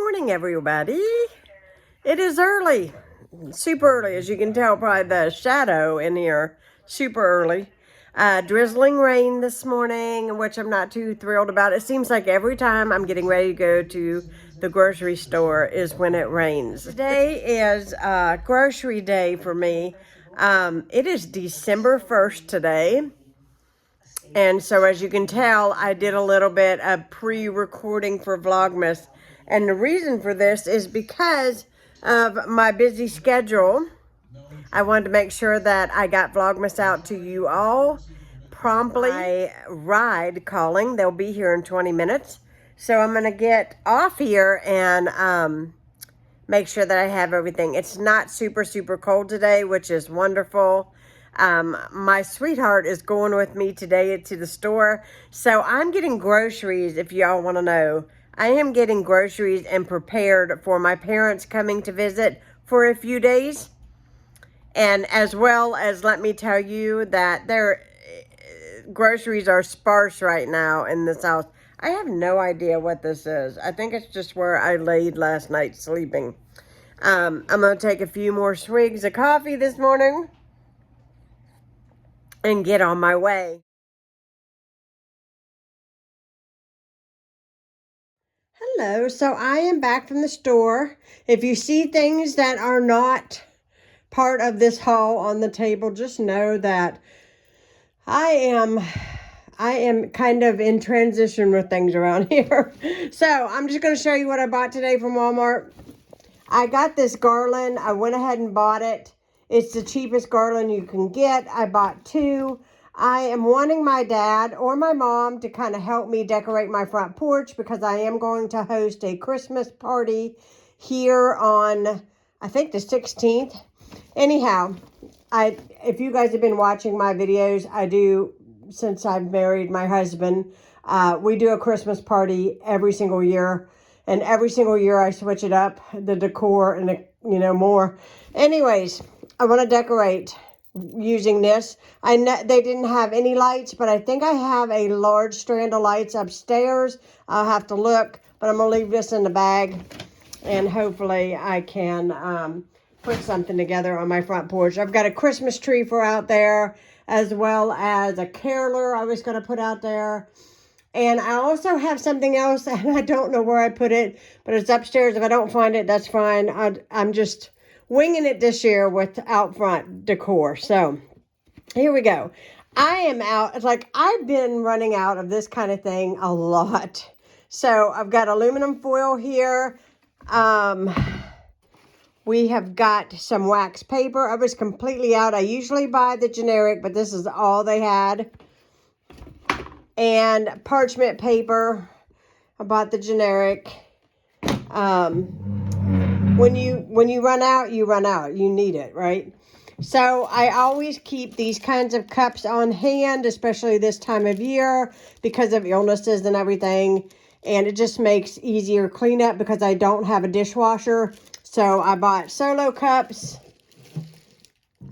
morning, everybody. It is early, super early, as you can tell by the shadow in here, super early. Drizzling rain this morning, which I'm not too thrilled about. It seems like every time I'm getting ready to go to the grocery store is when it rains. Today is grocery day for me. It is December 1st today. And so as you can tell, I did a little bit of pre-recording for Vlogmas. And the reason for this is because of my busy schedule. I wanted to make sure that I got Vlogmas out to you all promptly. My ride calling, they'll be here in 20 minutes. So I'm going to get off here and make sure that I have everything. It's not super cold today, which is wonderful. My sweetheart is going with me today to the store. So I'm getting groceries, if y'all want to know. I am getting groceries and prepared for my parents coming to visit for a few days. And as well as, let me tell you that their groceries are sparse right now in this house. I have no idea what this is. I think it's just where I laid last night sleeping. I'm going to take a few more swigs of coffee this morning and get on my way. Hello, so I am back from the store. If you see things that are not part of this haul on the table, just know that I am kind of in transition with things around here. So I'm just going to show you what I bought today from Walmart. I got this garland. I went ahead and bought it. It's the cheapest garland you can get. I bought 2. I am wanting my dad or my mom to kind of help me decorate my front porch because I am going to host a Christmas party here on, I think, the 16th. Anyhow, if you guys have been watching my videos, I do, since I've married my husband, we do a Christmas party every single year. And every single year I switch it up, the decor and, more. Anyways, I want to decorate using this. I know they didn't have any lights, but I think I have a large strand of lights upstairs. I'll have to look, but I'm going to leave this in the bag. And hopefully I can put something together on my front porch. I've got a Christmas tree for out there, as well as a caroler I was going to put out there. And I also have something else, and I don't know where I put it, but it's upstairs. If I don't find it, that's fine. I'm just winging it this year with out front decor. So here we go. I am out. It's like I've been running out of this kind of thing a lot. So I've got aluminum foil here. We have got some wax paper. I was completely out. I usually buy the generic, but this is all they had. And parchment paper. I bought the generic. When you run out, you run out. You need it, right? So I always keep these kinds of cups on hand, especially this time of year because of illnesses and everything. And it just makes easier cleanup because I don't have a dishwasher. So I bought Solo cups.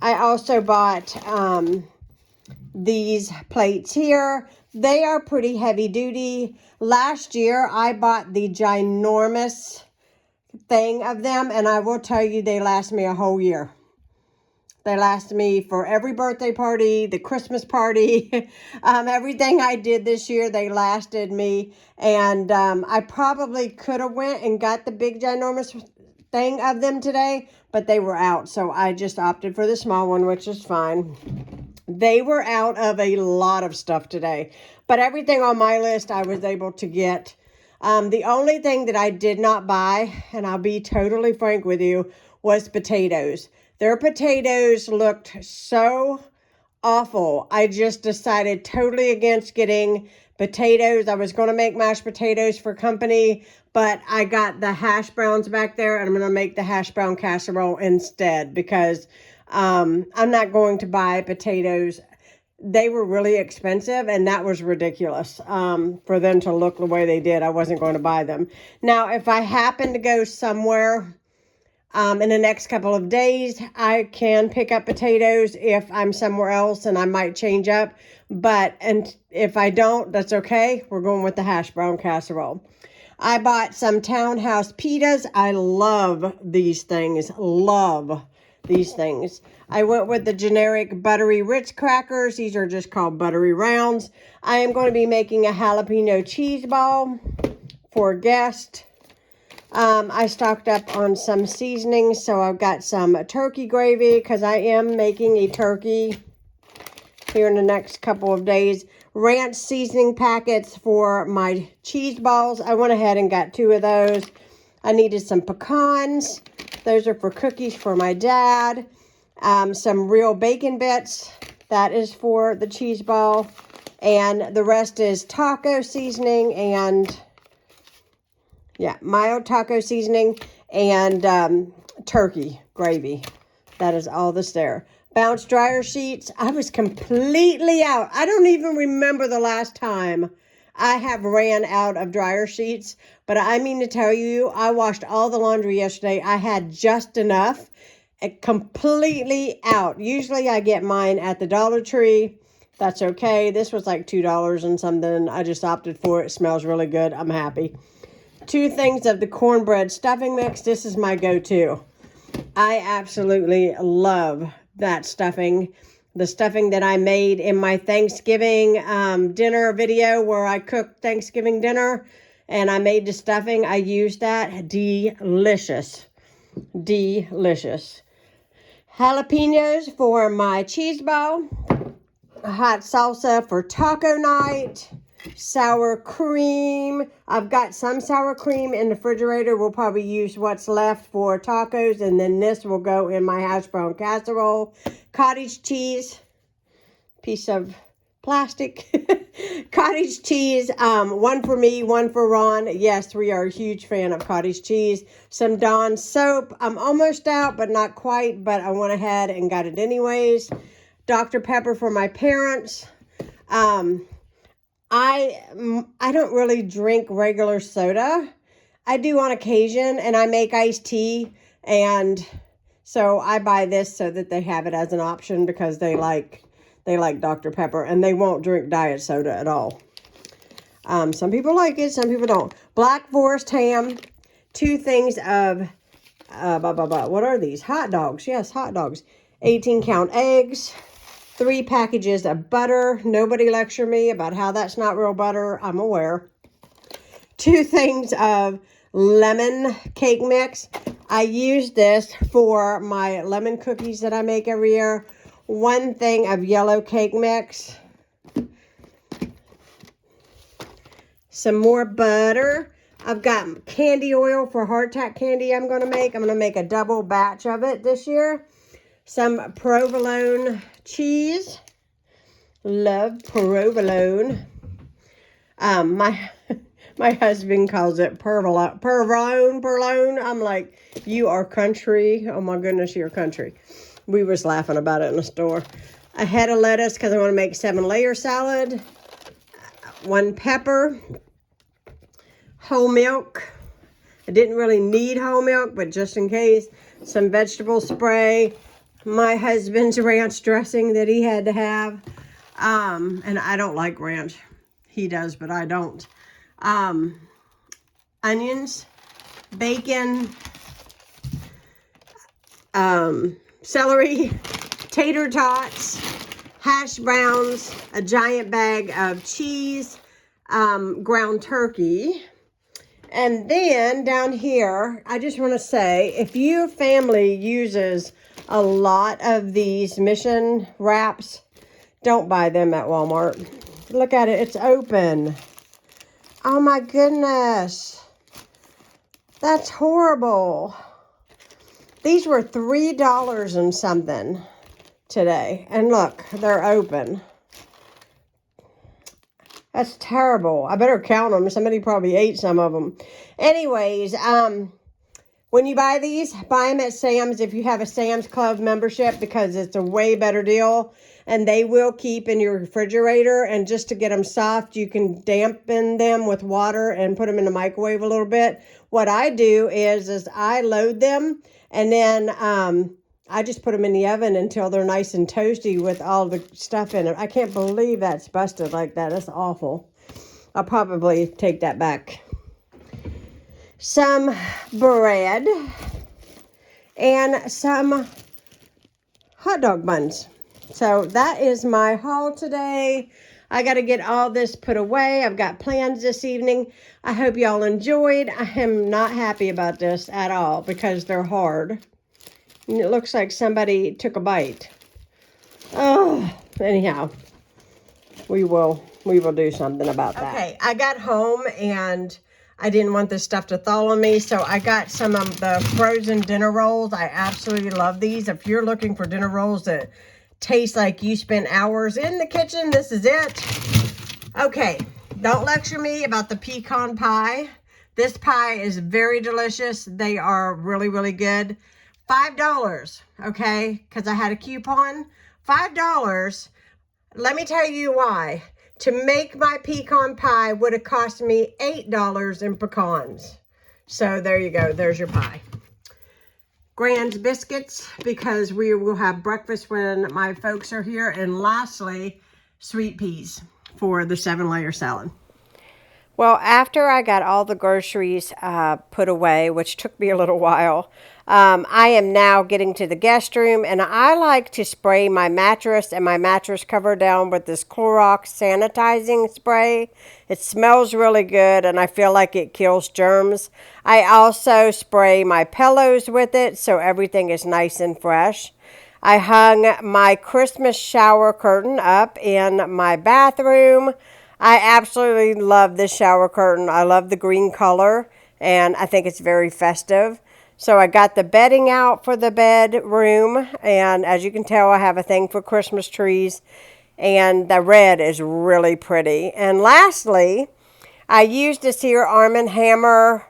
I also bought these plates here. They are pretty heavy duty. Last year, I bought the ginormous thing of them, and I will tell you, they last me a whole year. They last me for every birthday party, the Christmas party, everything I did this year, they lasted me. And I probably could have went and got the big ginormous thing of them today, but they were out. So I just opted for the small one, which is fine. They were out of a lot of stuff today, but everything on my list I was able to get. The only thing that I did not buy, and I'll be totally frank with you, was potatoes. Their potatoes looked so awful. I just decided totally against getting potatoes. I was going to make mashed potatoes for company, but I got the hash browns back there, and I'm going to make the hash brown casserole instead because I'm not going to buy potatoes. They were really expensive, and that was ridiculous for them to look the way they did. I wasn't going to buy them. Now, if I happen to go somewhere in the next couple of days, I can pick up potatoes if I'm somewhere else, and I might change up. But if I don't, that's okay. We're going with the hash brown casserole. I bought some Townhouse pitas. I love these things. Love these things. I went with the generic buttery Ritz crackers. These are just called buttery rounds. I am going to be making a jalapeno cheese ball for a guest. I stocked up on some seasonings, so I've got some turkey gravy because I am making a turkey here in the next couple of days. Ranch seasoning packets for my cheese balls. I went ahead and got 2 of those. I needed some pecans. Those are for cookies for my dad. Some real bacon bits. That is for the cheese ball. And the rest is taco seasoning and, yeah, mild taco seasoning and turkey gravy. That is all that's there. Bounce dryer sheets. I was completely out. I don't even remember the last time I have ran out of dryer sheets. But I mean to tell you, I washed all the laundry yesterday. I had just enough. Completely out. Usually I get mine at the Dollar Tree. That's okay. This was like $2 and something. I just opted for it. It smells really good. I'm happy. 2 things of the cornbread stuffing mix. This is my go-to. I absolutely love that stuffing. The stuffing that I made in my Thanksgiving dinner video where I cooked Thanksgiving dinner and I made the stuffing. I used that. Delicious. Delicious. Jalapenos for my cheese ball. Hot salsa for taco night. Sour cream. I've got some sour cream in the refrigerator. We'll probably use what's left for tacos, and then this will go in my hash brown casserole. Cottage cheese. Piece of plastic. Cottage cheese. 1 for me, 1 for Ron. Yes, we are a huge fan of cottage cheese. Some Dawn soap. I'm almost out, but not quite. But I went ahead and got it anyways. Dr. Pepper for my parents. I don't really drink regular soda. I do on occasion, and I make iced tea, and so I buy this so that they have it as an option because they like Dr. Pepper, and they won't drink diet soda at all. Some people like it, some people don't. Black Forest ham, 2 things of, what are these? Hot dogs. Yes, hot dogs. 18-count eggs. 3 packages of butter. Nobody lecture me about how that's not real butter. I'm aware. 2 things of lemon cake mix. I use this for my lemon cookies that I make every year. 1 thing of yellow cake mix. Some more butter. I've got candy oil for hardtack candy I'm going to make. I'm going to make a double batch of it this year. Some provolone cheese. Love provolone. My husband calls it purlone. I'm like, you are country. Oh my goodness, you're country. We was laughing about it in the store. A head of lettuce because I want to make 7-layer salad. 1 pepper. Whole milk. I didn't really need whole milk, but just in case. Some vegetable spray. My husband's ranch dressing that he had to have. And I don't like ranch. He does, but I don't. Onions, bacon, celery, tater tots, hash browns, a giant bag of cheese, ground turkey. And then down here, I just want to say, if your family uses a lot of these Mission wraps, don't buy them at Walmart. Look at it. It's open. Oh, my goodness. That's horrible. These were $3 and something today. And look, they're open. That's terrible. I better count them. Somebody probably ate some of them. Anyways, when you buy these, buy them at Sam's if you have a Sam's Club membership because it's a way better deal. And they will keep in your refrigerator. And just to get them soft, you can dampen them with water and put them in the microwave a little bit. What I do is I load them and then I just put them in the oven until they're nice and toasty with all the stuff in it. I can't believe that's busted like that. That's awful. I'll probably take that back. some bread, and some hot dog buns. So that is my haul today. I got to get all this put away. I've got plans this evening. I hope y'all enjoyed. I am not happy about this at all because they're hard. And it looks like somebody took a bite. Oh, anyhow, we will do something about that. Okay, I got home and I didn't want this stuff to thaw on me, so I got some of the frozen dinner rolls. I absolutely love these. If you're looking for dinner rolls that taste like you spent hours in the kitchen, this is it. Okay, don't lecture me about the pecan pie. This pie is very delicious. They are really, really good. $5, okay, because I had a coupon. $5. Let me tell you why. To make my pecan pie would have cost me $8 in pecans. So there you go. There's your pie. Grand's biscuits, because we will have breakfast when my folks are here. And lastly, sweet peas for the 7-layer salad. Well, after I got all the groceries put away, which took me a little while, I am now getting to the guest room, and I like to spray my mattress and my mattress cover down with this Clorox sanitizing spray. It smells really good, and I feel like it kills germs. I also spray my pillows with it, so everything is nice and fresh. I hung my Christmas shower curtain up in my bathroom. I absolutely love this shower curtain. I love the green color, and I think it's very festive. So I got the bedding out for the bedroom, and as you can tell, I have a thing for Christmas trees, and the red is really pretty. And lastly, I used this here Arm & Hammer.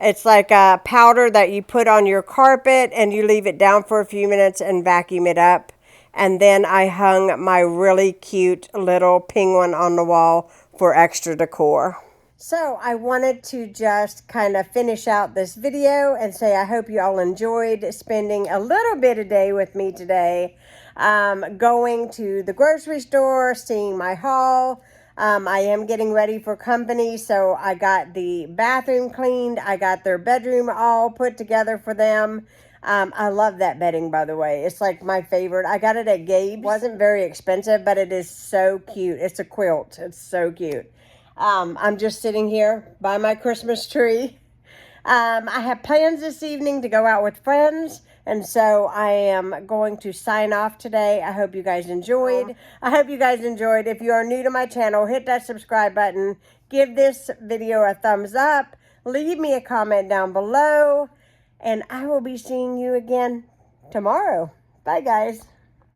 It's like a powder that you put on your carpet, and you leave it down for a few minutes and vacuum it up. And then I hung my really cute little penguin on the wall for extra decor. So I wanted to just kind of finish out this video and say I hope you all enjoyed spending a little bit of day with me today. Going to the grocery store, seeing my haul. I am getting ready for company, so I got the bathroom cleaned. I got their bedroom all put together for them. I love that bedding, by the way. It's like my favorite. I got it at Gabe's. It wasn't very expensive, but it is so cute. It's a quilt. It's so cute. I'm just sitting here by my Christmas tree. I have plans this evening to go out with friends, and so I am going to sign off today. I hope you guys enjoyed. If you are new to my channel, hit that subscribe button. Give this video a thumbs up. Leave me a comment down below. And I will be seeing you again tomorrow. Bye, guys.